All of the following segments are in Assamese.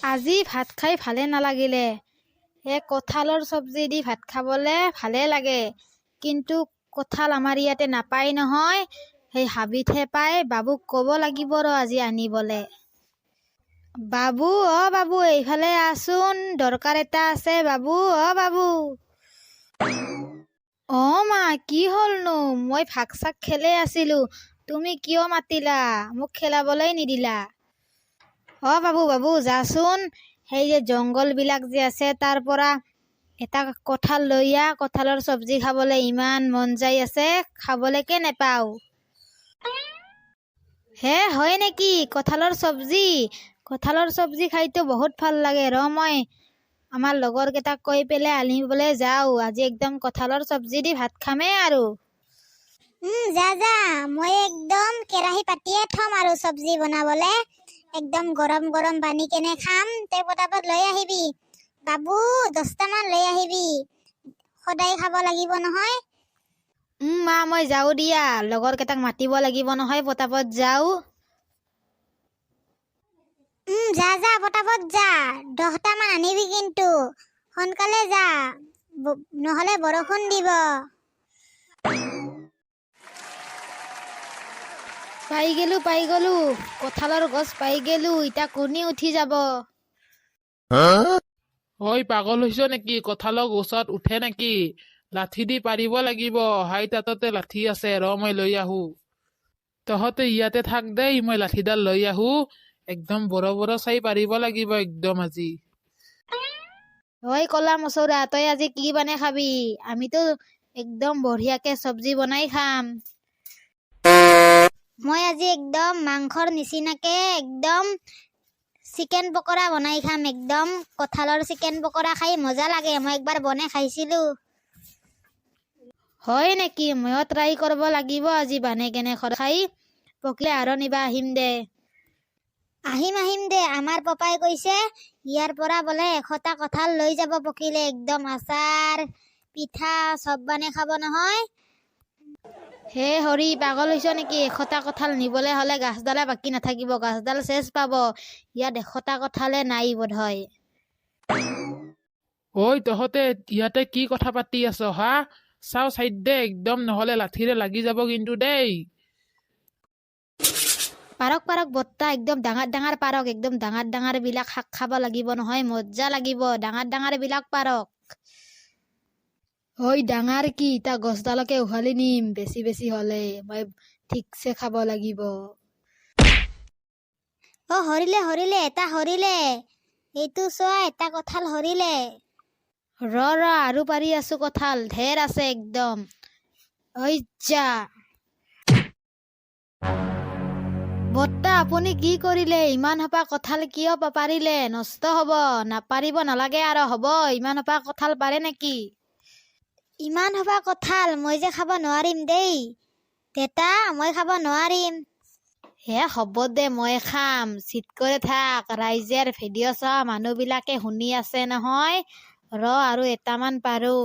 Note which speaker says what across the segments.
Speaker 1: আজি ভাত খাই ভালে নালাগিলে। কঁঠালৰ চব্জি দি ভাত খাবলে ভালে লাগে, কিন্তু কঁঠাল আমাৰ ইয়াতে নাপায় নহয়। সেই হাবিতহে পায়। বাবুক ক'ব লাগিব আজি আনিবলে। বাবু, বাবু এইফালে আছোন, দৰকাৰ এটা আছে। বাবু, বাবু। মা, কি হ'লনো? মই ভাগ চাক খেলে আছিলো, তুমি কিয় মাতিলা? মোক খেলাবলৈ নিদিলা। বাবু, বাবু যাচোন, সেই যে জংঘল বিলাক যে আছে তাৰ পৰা এটা কঁঠাল লৈ আহ। কঁঠালৰ চব্জি খাবলৈ ইমান মন যাই আছে, খাবলৈকে নেপাও। হয় নেকি? কঁঠালৰ চব্জি? কঁঠালৰ চব্জি খাইতো বহুত ভাল লাগে। মই আমাৰ লগৰ কেইটাক কৈ পেলাই আনিবলৈ যাওঁ। আজি একদম কঁঠালৰ চব্জি দি ভাত খামেই আৰু।
Speaker 2: যা যা, মই একদম কেৰাহী পাতিয়ে থম আৰু চব্জি বনাবলে। একদম গৰম গৰম বানি কেনে খাম। তই পটাপট লৈ আহিবি বাবু, 10টামান লৈ আহিবি, সদায় খাব লাগিব নহয়।
Speaker 1: মা, মই যাওঁ দিয়া, লগৰ কেইটাক মাতিব লাগিব নহয়, পটাপট যাওঁ।
Speaker 2: যা যা, পটাপট যা, 10টামান আনিবি কিন্তু সোনকালে যা, নহলে বৰষুণ দিব।
Speaker 1: পাই গলো, কঁঠালৰ গছ পাই গেলো। এতিয়া কোনে উঠি যাব?
Speaker 3: পাগল হৈছ নেকি? কঁঠালৰ গছত উঠে নেকি? লাঠি দি পাৰিব লাগিব। তাতে লাঠি আছে, মই লৈ আহো। তহঁতে ইয়াতে থাক দেই, মই লাঠিডাল লৈ আহো। একদম বৰ চাই পাৰিব লাগিব একদম আজি।
Speaker 1: কলা মচৌৰা, তই আজি কি বনাই খাবি? আমিতো একদম বঢ়িয়াকে চব্জি বনাই খাম।
Speaker 2: মই আজি একদম মাংসৰ নিচিনাকে একদম চিকেন পকৰা বনাই খাম। একদম কঁঠালৰ চিকেন পকৰা খাই মজা লাগে। মই একবাৰ বনাই খাইছিলো।
Speaker 1: হয় নেকি? ময়ো ট্ৰাই কৰিব লাগিব আজি বানে কেনে খাই। পকিলে আৰু নিবা আহিম দে।
Speaker 2: আহিম দে। আমাৰ পাপাই কৈছে ইয়াৰ পৰা বোলে 100টা কঁঠাল লৈ যাব পকিলে। একদম আচাৰ পিঠা চব বানে খাব নহয়।
Speaker 1: হৰি, পাগল হৈছ নেকি? 100টা কঁঠাল নিবলৈ হলে গাছডালে বাকী নাথাকিব, গাছডাল চেচ পাব। ইয়াত 100টা কঁঠালে নাই বোধহয়।
Speaker 3: তহঁতে ইয়াতে কি কথা পাতি আছ হা? চাও চাইড দে একদম, নহলে লাঠিৰে লাগি যাব কিন্তু দেই।
Speaker 1: পাৰক বৰ্তা, একদম ডাঙৰ পাৰক। একদম ডাঙৰ বিলাক শাক খাব লাগিব নহয়, মজা লাগিব। ডাঙৰ বিলাক পাৰক। ডাঙৰ কি? তাৰ গছডালকে উঘালি নিম। বেছি হলে মই ঠিকছে খাব লাগিব।
Speaker 2: হৰিলে, এটা হৰিলে। এইটো চোৱা, এটা কঁঠাল হৰিলে।
Speaker 1: আৰু পাৰি আছো কঁঠাল, ঢেৰ আছে একদম। যা বৰ্তা, আপুনি কি কৰিলে? ইমান সোপা কঁঠাল কিয় পাৰিলে? নষ্ট হব। নাপাৰিব নালাগে আৰু, হব। ইমান সোপা কঁঠাল পাৰে নেকি?
Speaker 2: ইমান সোপা কঁঠাল মই যে খাব নোৱাৰিম দেই দেতা, মই খাব নোৱাৰিম।
Speaker 1: হ'ব দে, মই খাম। চিট কৰি থাক, ৰাইজেৰ ভিডিঅ' চোৱা মানুহ বিলাকে শুনি আছে নহয়। আৰু এটামান পাৰো।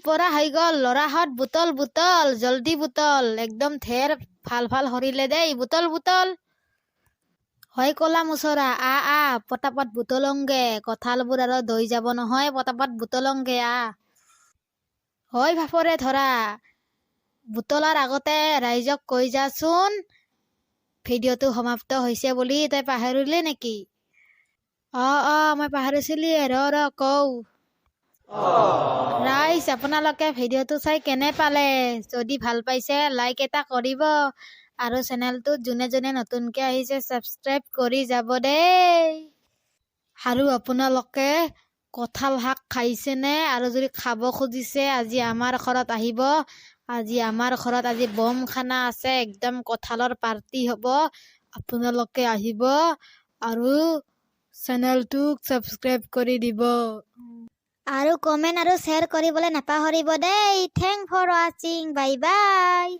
Speaker 1: পৰা হৈ গল। লৰাহঁত বুটল, জল্দি বুটল। একদম ঢেৰ ভাল হৰিলে দেই। বুটল। কলা মুচৰা, আহ পটাপট বুটলংগে। কঁঠালবোৰ আৰু দৈ যাব নহয়, পটাপট বুটলংগে আহ। ভাপৰে ধৰা, বুটলাৰ আগতে ৰাইজক কৈ যাচোন ভিডিঅ'টো সমাপ্ত হৈছে বুলি। তই পাহৰিলি নেকি? মই পাহৰিছিলো। কওঁ ৰাইজ, আপোনালোকে ভিডিঅ'টো চাই কেনে পালে? যদি ভাল পাইছে লাইক এটা কৰিব, আৰু চেনেলটোত যোনে নতুনকে আহিছে ছাবস্ক্ৰাইব কৰি যাব দেই। আৰু আপোনালোকে কঁঠাল শাক খাইছেনে? আৰু যদি খাব খুজিছে আজি আমাৰ ঘৰত আহিব। আমাৰ ঘৰত আজি বম খানা আছে, একদম কঁঠালৰ পাৰ্টি হব। আপোনালোকে আহিব আৰু চেনেলটোক ছাবস্ক্ৰাইব কৰি দিব।
Speaker 2: আৰু কমেণ্ট আৰু শ্বেয়াৰ কৰিবলৈ নাপাহৰিব দেই। থেংক ফৰ ৱাচিং। Bye bye.